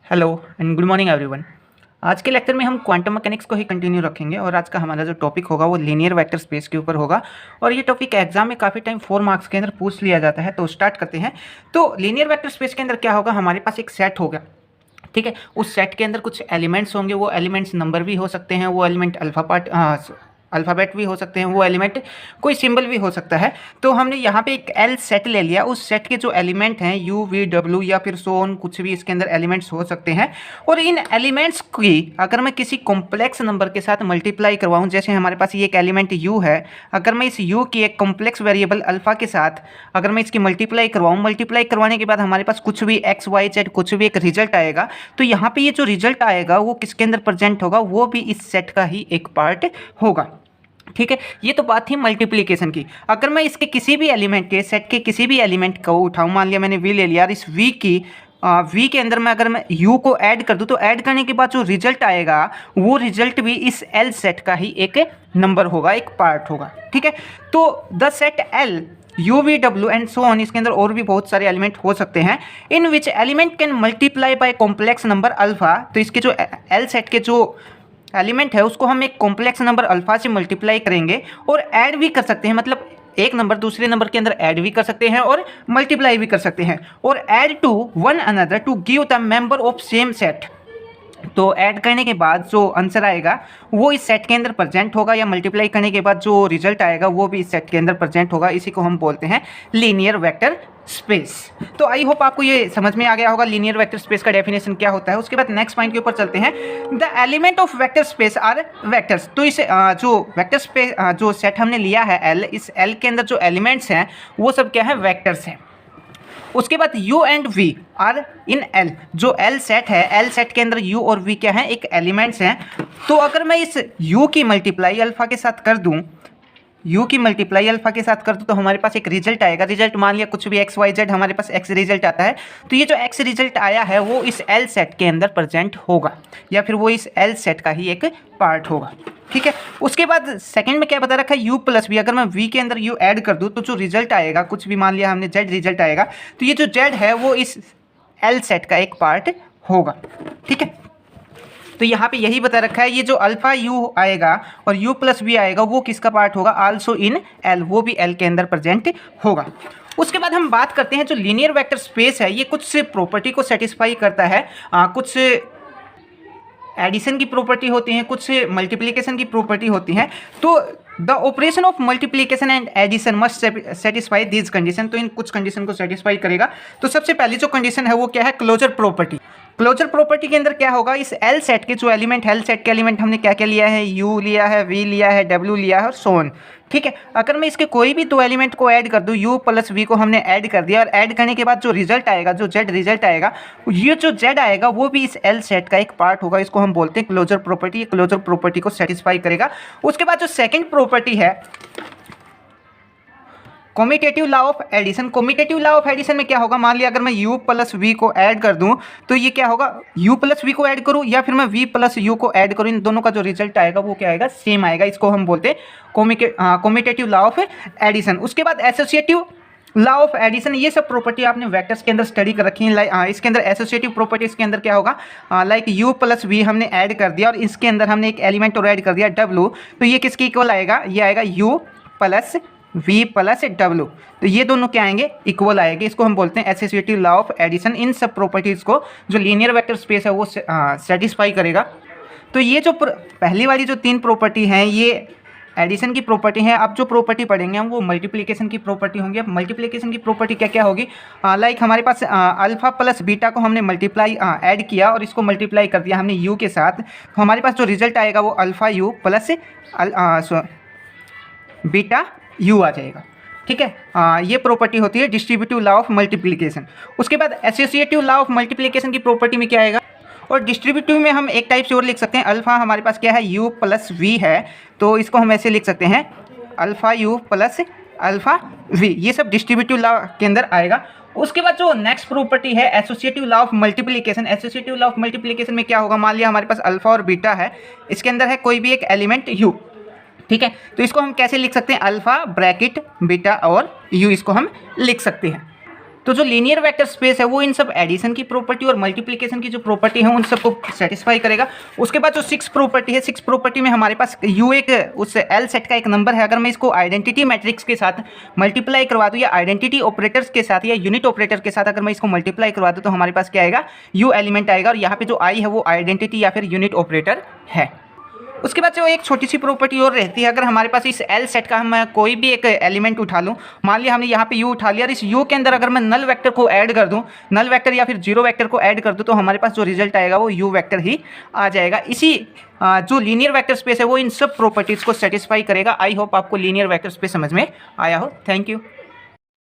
Hello and good morning everyone. आज के lecture में हम क्वांटम मैकेनिक्स को ही कंटिन्यू रखेंगे और आज का हमारा जो टॉपिक होगा वो लीनियर वेक्टर स्पेस के ऊपर होगा। और ये टॉपिक एग्जाम में काफ़ी टाइम 4 मार्क्स के अंदर पूछ लिया जाता है, तो स्टार्ट करते हैं। तो लीनियर वेक्टर स्पेस के अंदर क्या होगा, हमारे पास एक सेट होगा, ठीक है। उस सेट के अंदर कुछ एलिमेंट्स होंगे, वो एलिमेंट्स नंबर भी हो सकते हैं, वो एलिमेंट अल्फ़ाबेट भी हो सकते हैं, वो एलिमेंट कोई सिंबल भी हो सकता है। तो हमने यहाँ पे एक एल सेट ले लिया, उस सेट के जो एलिमेंट हैं यू वी डब्ल्यू या फिर सो ऑन, कुछ भी इसके अंदर एलिमेंट्स हो सकते हैं। और इन एलिमेंट्स की अगर मैं किसी कॉम्प्लेक्स नंबर के साथ मल्टीप्लाई करवाऊँ, जैसे हमारे पास ये एक एलिमेंट यू है, अगर मैं इस यू की एक कॉम्प्लेक्स वेरिएबल अल्फ़ा के साथ अगर मैं इसकी मल्टीप्लाई करवाऊँ, मल्टीप्लाई करवाने के बाद हमारे पास कुछ भी एक्स वाई जेड कुछ भी एक रिजल्ट आएगा, तो यहाँ पे ये जो रिजल्ट आएगा वो किसके अंदर प्रेजेंट होगा, वो भी इस सेट का ही एक पार्ट होगा, ठीक है। ये तो बात थी मल्टीप्लिकेशन की। अगर मैं इसके किसी भी एलिमेंट के सेट के किसी भी एलिमेंट को उठाऊं, मान लिया मैंने वी ले लिया और इस वी की वी के अंदर मैं अगर मैं यू को ऐड कर दूं, तो ऐड करने के बाद जो रिजल्ट आएगा वो रिजल्ट भी इस एल सेट का ही एक नंबर होगा, एक पार्ट होगा, ठीक है। तो the set L U V W and so on, इसके अंदर और भी बहुत सारे एलिमेंट हो सकते हैं, in which element can multiply by complex number alpha. तो इसके जो एल सेट के जो एलिमेंट है उसको हम एक कॉम्प्लेक्स नंबर अल्फा से मल्टीप्लाई करेंगे और ऐड भी कर सकते हैं, मतलब एक नंबर दूसरे नंबर के अंदर ऐड भी कर सकते हैं और मल्टीप्लाई भी कर सकते हैं। और add to one another to give the member of same set. तो ऐड करने के बाद जो आंसर आएगा वो इस सेट के अंदर प्रेजेंट होगा, या मल्टीप्लाई करने के बाद जो रिजल्ट आएगा वो भी इस सेट के अंदर प्रेजेंट होगा। इसी को हम बोलते हैं लीनियर वेक्टर स्पेस। तो आई होप आपको ये समझ में आ गया होगा लीनियर वेक्टर स्पेस का डेफिनेशन क्या होता है। उसके बाद नेक्स्ट पॉइंट के ऊपर चलते हैं। The element of vector space are vectors. तो इस जो वेक्टर स्पेस जो सेट हमने लिया है एल, इस एल के अंदर जो एलिमेंट्स हैं वो सब क्या है, वेक्टर्स हैं। उसके बाद u and v are in l। जो l सेट है, l सेट के अंदर u और v क्या है, एक एलिमेंट्स हैं। तो अगर मैं इस u की मल्टीप्लाई अल्फा के साथ कर दूं, u की मल्टीप्लाई अल्फा के साथ कर दूं, तो हमारे पास एक रिजल्ट आएगा। रिजल्ट मान लिया कुछ भी एक्स वाई जेड, हमारे पास x रिजल्ट आता है। तो ये जो x रिजल्ट आया है वो इस l सेट के अंदर प्रेजेंट होगा, या फिर वो इस l सेट का ही एक पार्ट होगा, ठीक है। उसके बाद सेकंड में क्या बता रखा है, u प्लस वी। अगर मैं v के अंदर u ऐड कर दूं तो जो रिजल्ट आएगा, कुछ भी मान लिया हमने z रिजल्ट आएगा, तो ये जो z है वो इस l सेट का एक पार्ट होगा, ठीक है। तो यहाँ पे यही बता रखा है, ये जो अल्फा u आएगा और u प्लस वी आएगा वो किसका पार्ट होगा, आल्सो इन l, वो भी l के अंदर प्रेजेंट होगा। उसके बाद हम बात करते हैं जो लीनियर वेक्टर स्पेस है ये कुछ प्रॉपर्टी को सेटिस्फाई करता है। कुछ एडिशन की प्रॉपर्टी होती हैं, कुछ मल्टीप्लिकेशन की प्रॉपर्टी होती हैं। तो the operation of multiplication and addition must satisfy this condition. तो इन कुछ कंडीशन को सेटिस्फाई करेगा। तो सबसे पहली जो कंडीशन है वो क्या है, क्लोजर प्रॉपर्टी। क्लोजर प्रॉपर्टी के अंदर क्या होगा, इस एल सेट के जो एलिमेंट, एल सेट के एलिमेंट हमने क्या क्या लिया है, यू लिया है, वी लिया है, डब्ल्यू लिया है और सो ऑन, ठीक है। अगर मैं इसके कोई भी दो एलिमेंट को ऐड कर दूं, u प्लस वी को हमने ऐड कर दिया, और ऐड करने के बाद जो रिजल्ट आएगा, जो z रिजल्ट आएगा, ये जो z आएगा वो भी इस l सेट का एक पार्ट होगा। इसको हम बोलते हैं क्लोजर प्रॉपर्टी। क्लोजर प्रॉपर्टी को सेटिस्फाई करेगा। उसके बाद जो सेकंड प्रॉपर्टी है commutative law of addition. Commutative law of addition में क्या होगा, मान लिया अगर मैं u प्लस वी को ऐड कर दूं, तो ये क्या होगा, u प्लस वी को ऐड करूं या फिर मैं v प्लस u को ऐड करूं, इन दोनों का जो रिजल्ट आएगा वो क्या आएगा, सेम आएगा। इसको हम बोलते हैं कॉम्यूटेटिव लॉ ऑफ एडिशन। उसके बाद एसोसिएटिव लॉ ऑफ एडिशन। ये सब प्रॉपर्टी आपने वेक्टर्स के अंदर स्टडी कर रखी है। इसके अंदर एसोसिएटिव प्रॉपर्टीज के अंदर क्या होगा, लाइक u प्लस वी हमने ऐड कर दिया और इसके अंदर हमने एक एलिमेंट और ऐड कर दिया w, तो ये किसके इक्वल आएगा, ये आएगा u plus v plus W. तो ये दोनों क्या आएंगे, इक्वल आएंगे। इसको हम बोलते हैं एसोसिएटिव लॉ ऑफ एडिशन। इन सब प्रॉपर्टीज़ को जो लीनियर वेक्टर स्पेस है वो सेटिस्फाई करेगा। तो ये जो पहली वाली जो तीन प्रॉपर्टी हैं ये एडिशन की प्रॉपर्टी है। अब जो प्रॉपर्टी पढ़ेंगे हम वो मल्टीप्लिकेशन की प्रॉपर्टी होंगी। अब मल्टीप्लिकेशन की प्रॉपर्टी क्या क्या होगी, लाइक हमारे पास अल्फा प्लस बीटा को हमने मल्टीप्लाई ऐड किया और इसको मल्टीप्लाई कर दिया हमने u के साथ, तो हमारे पास जो रिजल्ट आएगा वो alpha u plus beta u आ जाएगा, ठीक है। ये प्रॉपर्टी होती है डिस्ट्रीब्यूटिव लॉ ऑफ मल्टीप्लिकेशन। उसके बाद एसोसिएटिव लॉ ऑफ मल्टीप्लिकेशन की प्रॉपर्टी में क्या आएगा, और डिस्ट्रीब्यूटिव में हम एक टाइप से और लिख सकते हैं, अल्फा हमारे पास क्या है, u प्लस वी है, तो इसको हम ऐसे लिख सकते हैं alpha u plus alpha v। ये सब डिस्ट्रीब्यूटिव लॉ के अंदर आएगा। उसके बाद जो नेक्स्ट प्रॉपर्टी है associative law of multiplication. Associative law of multiplication में क्या होगा, मान लिया हमारे पास अल्फा और बीटा है, इसके अंदर है कोई भी एक एलिमेंट u, ठीक है। तो इसको हम कैसे लिख सकते हैं, अल्फा ब्रैकेट बीटा और u, इसको हम लिख सकते हैं। तो जो लीनियर वेक्टर स्पेस है वो इन सब एडिशन की प्रॉपर्टी और मल्टीप्लिकेशन की जो प्रॉपर्टी है उन सबको सेटिस्फाई करेगा। उसके बाद जो 6 प्रॉपर्टी है, 6 प्रॉपर्टी में हमारे पास यू एक उस एल सेट का एक नंबर है। अगर मैं इसको आइडेंटिटी मैट्रिक्स के साथ मल्टीप्लाई करवा दूँ या आइडेंटिटी ऑपरेटर्स के साथ या यूनिट ऑपरेटर के साथ अगर मैं इसको मल्टीप्लाई करवा दूँ तो हमारे पास क्या आएगा, यू एलिमेंट आएगा। और यहाँ पे जो आई है वो आइडेंटिटी या फिर यूनिट ऑपरेटर है। उसके बाद जो एक छोटी सी प्रॉपर्टी और रहती है, अगर हमारे पास इस एल सेट का हम कोई भी एक एलिमेंट उठा लूँ, मान लिया हमने यहाँ पे यू उठा लिया और इस यू के अंदर अगर मैं नल वेक्टर को ऐड कर दूँ, नल वेक्टर या फिर जीरो वेक्टर को ऐड कर दूँ, तो हमारे पास जो रिजल्ट आएगा वो यू वेक्टर ही आ जाएगा। इसी जो लीनियर वेक्टर स्पेस है वो इन सब प्रॉपर्टीज़ को सेटिस्फाई करेगा। आई होप आपको लीनियर वेक्टर स्पेस समझ में आया हो। Thank you.